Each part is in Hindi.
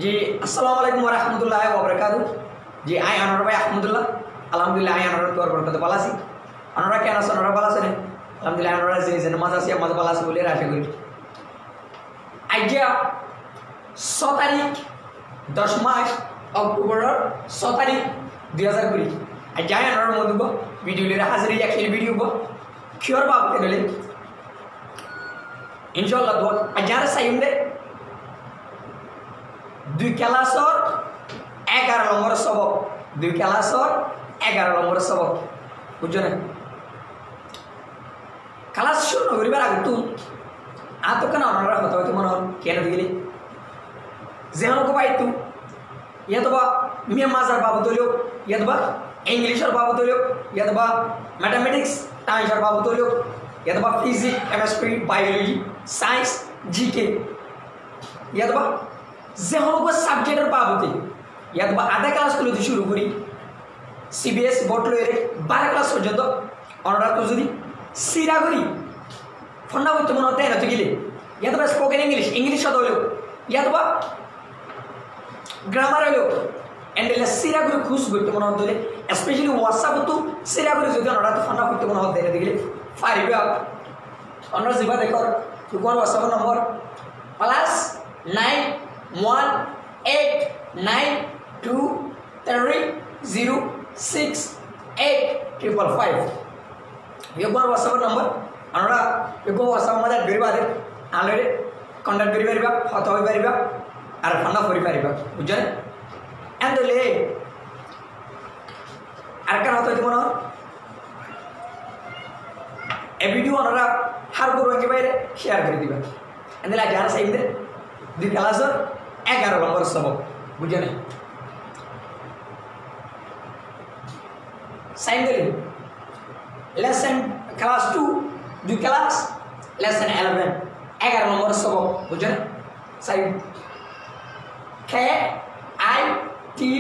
जी अस्सलाम वालेकुम वरहमतुल्लाहि वबरकातुहू जी आई अनोरा भाई अहमदुल्लाह अल्हम्दुलिल्लाह आई अनोरा तोर बरकत पालासी अनोरा क्या नास अनोरा पालासे ने अल्हम्दुलिल्लाह अनोरा जे नमाज आसिया मज पालासी बोले राशे करी आज्ञा 6 तारीख 10 मार्च अक्टोबर 6 तारीख 2020 आज्ञा अनोरा मधुबो वीडियो ले हाजिर या खेल वीडियो बो क्योर बाप के डले इंशाल्लाह दो आज्ञा साइम दे दुई क्लासर 11 নম্বর सबक दुई क्लासर 11 নম্বর सबक बुझो ना क्लास शुरू करिबार आगे तू आतो कना अनरा কথা হইতো মনে হল কেন দিলি যেহন কো পাই তু ইয়াতবা মিয়া মাজার বাবু দলিও ইয়াতবা ইংলিশের বাবু দলিও ইয়াতবা ম্যাথমেটিক্স টাইমসের বাবু দলিও ইয়াতবা physics chemistry biology science GK ইয়াতবা যেহন কো সাবজেক্টের বাবুতে ইয়াতবা আধা ক্লাস গুলো শুরু করি সিবিএস বোর্ড লইরে 12 ক্লাস পর্যন্ত অনরা তো যদি সিরা করি ফন্ডা করতে মনে হতে না তো গিলে ইয়াতবা স্পোকেন ইংলিশ শব্দ হলো ইয়াতবা গ্রামার হলো এন্ডেলে সিরা করে খুশ করতে মনে হতে স্পেশালি হোয়াটসঅ্যাপ তো সিরা করে যদি অনরা তো ফন্ডা করতে মনে হতে না গিলে ফারিবা অনরা জিবা দেখো তোমার হোয়াটসঅ্যাপ নম্বর +99182306855 ये बार व्हाट्सएप नंबर अनरा एको व्हाट्सएप मजा गरिबा दे ऑलरेडी कांटेक्ट करि परिबा फतो होई परिबा आर फंडा करि परिबा बुझले एंडले आर का होतो तुमनो ए वीडियो अनरा हर को रंगे बाइरे शेयर कर दिबा एंडले जान सही दे दि क्लास 11 नंबर सबक बुझले साइन दे लेसन क्लास 2 दु क्लास लेसन 11 11 नंबर सबक बुझले साइन KITE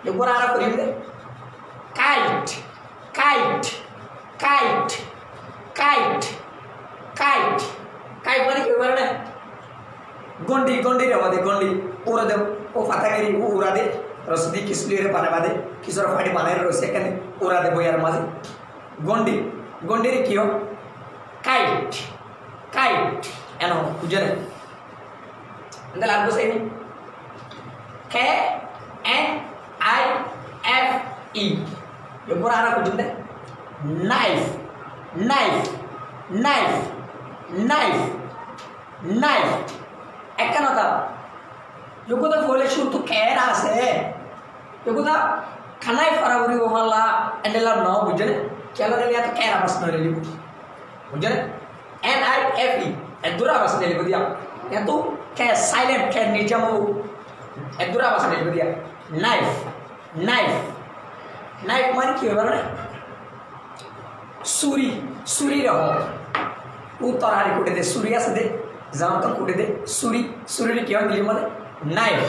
ये पूरा आरा करिम दे kite kite kite kite kite kite माने के बारे गोंडी गोंडी रे वादे गोंडी पूरा दे ओ फातागिरी ओ उरा दे रसदी किसली रे पाने बादे किसर फाटी पाने रे सेकंड उरा दे बोयार माजे गोंडी गोंडी रे कियो काइट काइट एनो बुझले अंदर लागो सही KNIFE ये पूरा आना कुछ दे knife knife knife knife knife एक ना था यो को तो बोले शुरू तो कह रहा से यो को तो खाना ही फरावरी वो वाला एंडला ना बुझने क्या लगा लिया तो कह रहा बस नहीं लियो बुझने NIFE एदुरा बस नहीं लियो दिया या तो क्या साइलेंट क्या नीचे मो एदुरा बस नहीं लियो दिया नाइफ नाइफ नाइफ माने क्यों बना सूरी सूरी रहो उत्तर हारी कुटे दे सूर्या से दे जाम तक कुटे दे सूरी सूरी ने क्या दिली माने नाइफ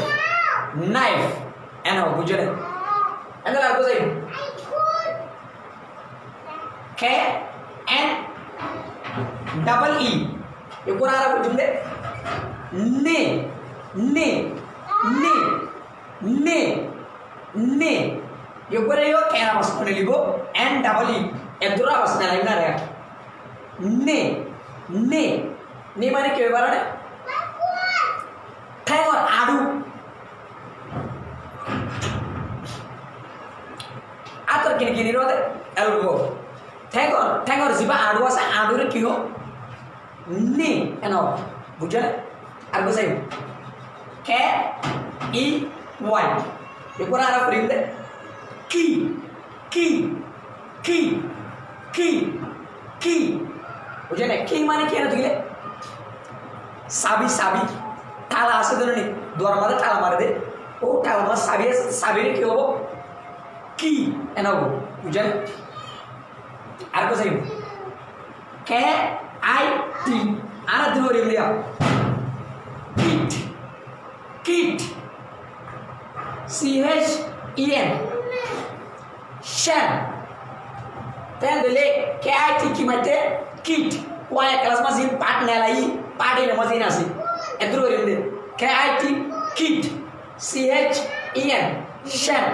नाइफ एनो बुझले एंडला लागो सही KNEE ये पूरा आरा बुझले ने ने ने ने ने ये पूरा यो कहना बस ने लिबो NEE एदुरा बस ने लाइन ना रे ने ने ने माने के बारे ठेंगोर आडू आतर किन किन रोदे एल्बो ठेंगोर जिबा आडू आसे आडू रे कियो ने एनो बुझले आर बसाई KEY ये पूरा आरा फ्रेम दे की की की की की बुझले की माने क्या दिले साबी साबी ताला आसे दरनी द्वार मारे ताला मारे दे ओ ताला मा साबी साबी रे की होबो की एनो बुझले आर बसाई KIT आरा दिलोरी लिया किट किट CHEN शैन तेल दले KIT की मते kit via class machine part Nellai party ले मशीन आसी एदुरो रिंदे KIT কিট CHEN শ্যান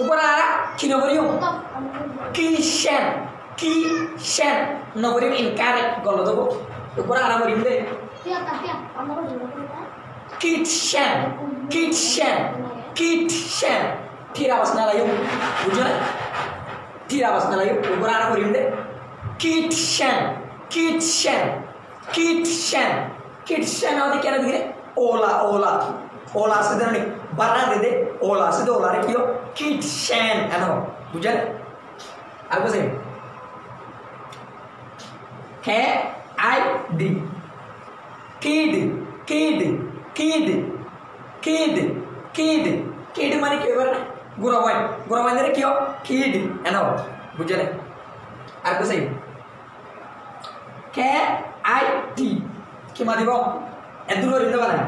উপরে আর কি নগরিয়ম কি শ্যান নগরিয়ম ইনকারেক্ট গল দেবো উপরে আর বলিম দে কিট শ্যান ঠিক আওয়াজ না লাইও বুঝো না ঠিক আওয়াজ না লাইও উপরে আর বলিম দে কিট শ্যান होती क्या दिख रहे ओला से नहीं बना दे दे ओला से तो ओला रे क्यों किटशन है ना बुझे आपको सही KID किड माने क्यों करना गुरावान दे क्यों किड है ना बुझे आपको सही KIT কি মারিব এদুর রিন্দে বানায়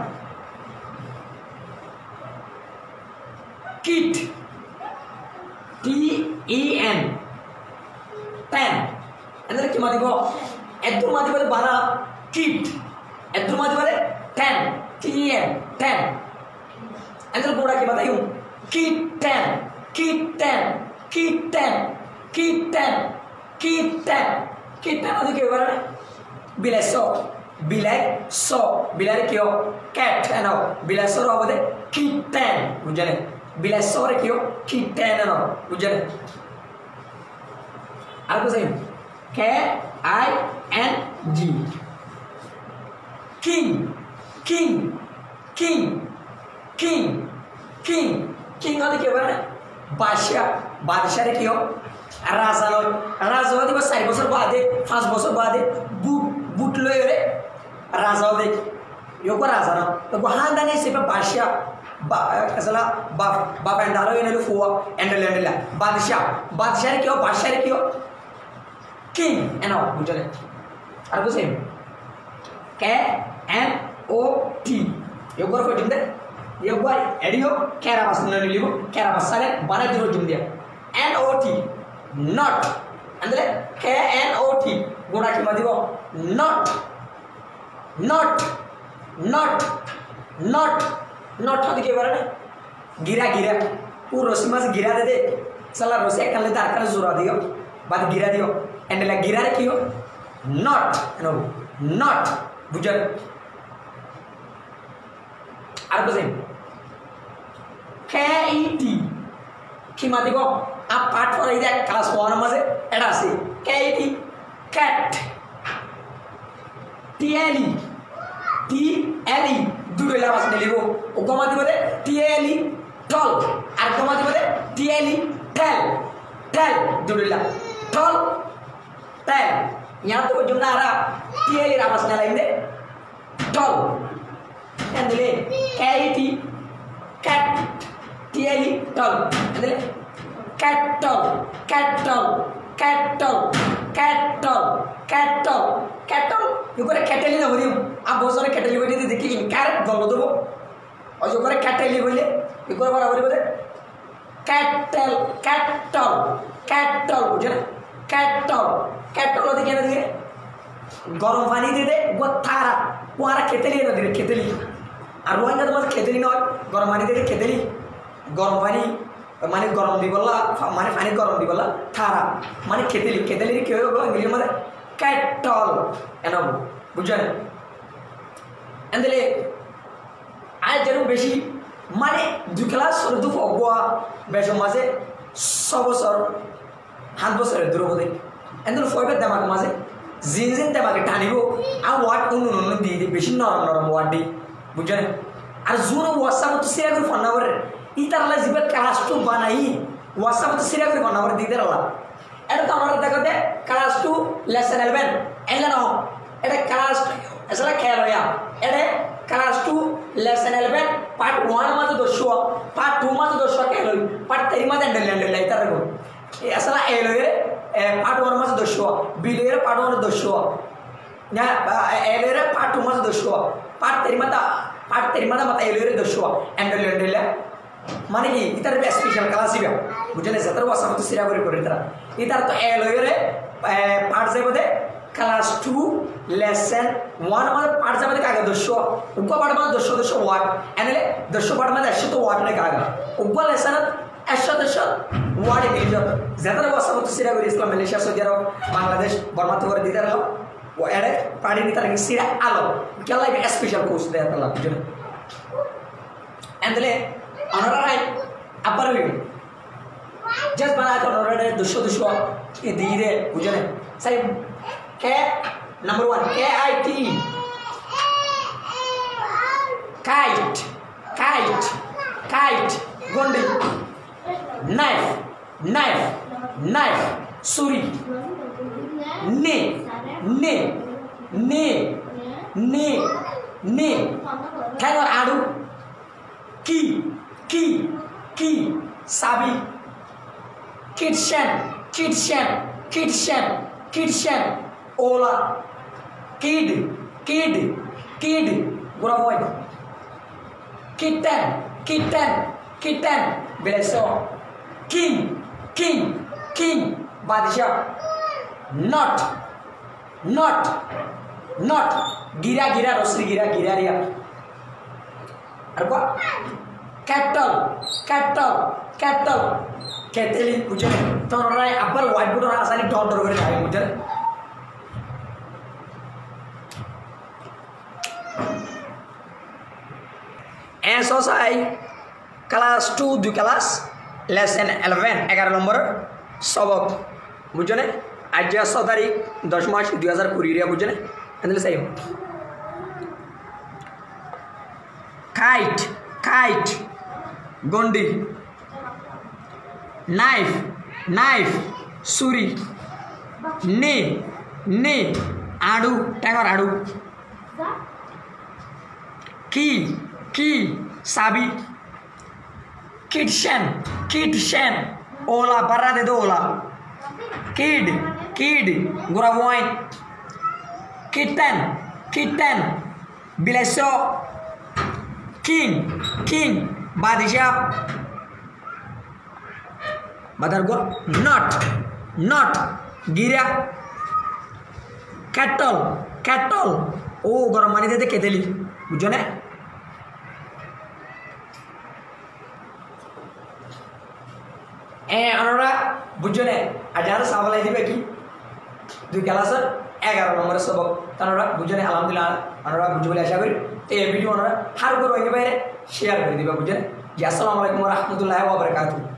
কিট TEN 10 এদের কি মারিব এদুর মারিব বানা কিট এদুর মারিব 10 TEN 10 এদের গোড়া কি বানাইও কিট 10 ওদি কি বানায় बिलाई क्यों कैट है ना बिलाई सो रहा बोले किटन बुझे ने बिलाई सो रे क्यों किटन है ना बुझे ने आपको सही KING किंग होती क्या बोले बादशाह रे क्यों राजा होती बस 4 বছর বাদে 5 বছর বাদে बुट लो रे राजा दे यो को राजा ना तो वहां दाने से पे बादशाह असला बाप एंडालो ये ने फुआ एंडल बादशाह रे क्यों किंग एनो बुझले আর বুঝেন KNOT यो को को जिंदे यो को एडियो कैराबास न लियो कैराबास साले बाना दिरो जिंदे NOT not ಅಂದ್ರೆ KNOT গোড়া কি মাদিব not হতে কি পারে না গিরা পুরো রসি মাছ গিরা দে সালা রসি একখানে তার কানে জোড়া দিও বাদ গিরা দিও এন্ডলা গিরা রে কি not বুঝার আর বুঝেন KET কি মাদিব आप पाठ पर इधर क्लास 1 में से एडा से KET cat TLE দুটো লাভাস নে লিবো ও কমাতি বলে TLE টল আর কমাতি বলে TLE টেল দুটো লা টল টেল यहाँ तो जुमला आ रहा TLE लाभास ने लाइन दे टल एंडले KET cat TLE टल एंडले cattle यो करे कैटल ना बोलियो आप बहुत सारे कैटल बोली थी देखिए इनकरेक्ट गलत दो और जो करे कैटल बोले यो करे बराबर बोले कैटल बुझे कैटल होती क्या ना गरम पानी दे दे वो थारा पुआरा खेतली ना दे खेतली और रोहिंगा तो मत खेतली ना गरम पानी दे दे खेतली गरम पानी माने गरम दी बोला माने पानी गरम दी बोला थारा माने खेतली क्यों होगा इंग्लिश में कैटल एना बुझे एंडले आज जरूर बेशी माने 2 क्लास और 2 फगवा बेशो माजे 6 বছর 7 বছরের দূর হবে এন্ডলে ফয়বে দামাক মাঝে জিনজিন দামাকে টানিবো আর ওয়ার্ড উন দি বেশি নরম ওয়ার্ড দি বুঝে আর জুন ওয়াটসঅ্যাপ তো শেয়ার করে ফোন নাম্বার ইতারলা জিবে ক্লাস 2 বানাই WhatsApp তো সিরিয়া করে বানাবো দিতে রলা এটা তো আমরা দেখাতে ক্লাস 2 লেসন 11 এলা না এটা ক্লাস আসলে খেয়াল হয়া এটা ক্লাস 2 লেসন 11 পার্ট 1 মাঝে 200 পার্ট 2 মাঝে 200 খেয়াল হই পার্ট 3 মাঝে এন্ডেল ইতারগো আসলে এলয়ের পার্ট 1 মাঝে 200 বিলের পার্ট 1 200 না এলয়ের পার্ট 2 মাঝে 200 পার্ট 3 মাঝে মত এলয়ের 200 এন্ডেল माने कि इतर भी स्पेशल क्लास ही बुझे सतर WhatsApp तो सिरा करे इतर तो एलोरे पार्ट से बोले ক্লাস 2 লেসন 1 আমাদের পাঠ যাবে কাগজ দর্শ উগ্র পাঠ মানে দর্শ ওয়ার্ড এনলে দর্শ পাঠ মানে 100 ওয়ার্ড নে কাগজ উগ্র লেসন 100 ওয়ার্ড ইংলিশ যেটা বসা মতো সিরা করে ইসলাম মালয়েশিয়া সৌদি আরব বাংলাদেশ বর্মা তো করে দিতে হলো ও এড়ে পাড়ি নিতে লাগে সিরা আলো কেলা স্পেশাল কোর্স দেয়া তালা বুঝলেন এনলে অনরাই আবার just bana ko already dusho ye dire bujane sai k number 1 kite gondi knife suri ne kangor adu ki sabi kitchen ola kid gura boy kitten beleso king badshah not gira rosri gira ria arba cattle keteli bujan torai abal whiteboard orang asali dot করে যায় বুঝেন এসওসাই ক্লাস 2 দুই ক্লাস লেসন 11 নম্বর সবক বুঝেন আজ 10 তারিখ 10 মার্চ 2020 রে বুঝেন এন্ডলে সাই kite gondi knife suri ne adu tangor adu ki sabi kitchen ola barra de do ola kid gura boy kitten bileso king badshah badar go not gira cattle o গরম পানি দিতে কেতেলি বুঝছো না আমরা বুঝছো না আর যারা সাবলাই দিবে কি দুই ক্লাসের 11 নম্বরের সবক তারা বুঝছো না আলহামদুলিল্লাহ আমরা বুঝে বলে আশা করি তো এই ভিডিও আমরা হার করে বাইরে শেয়ার করে দিবা বুঝছো না জি আসসালামু আলাইকুম ওয়া রাহমাতুল্লাহি ওয়া বারাকাতুহু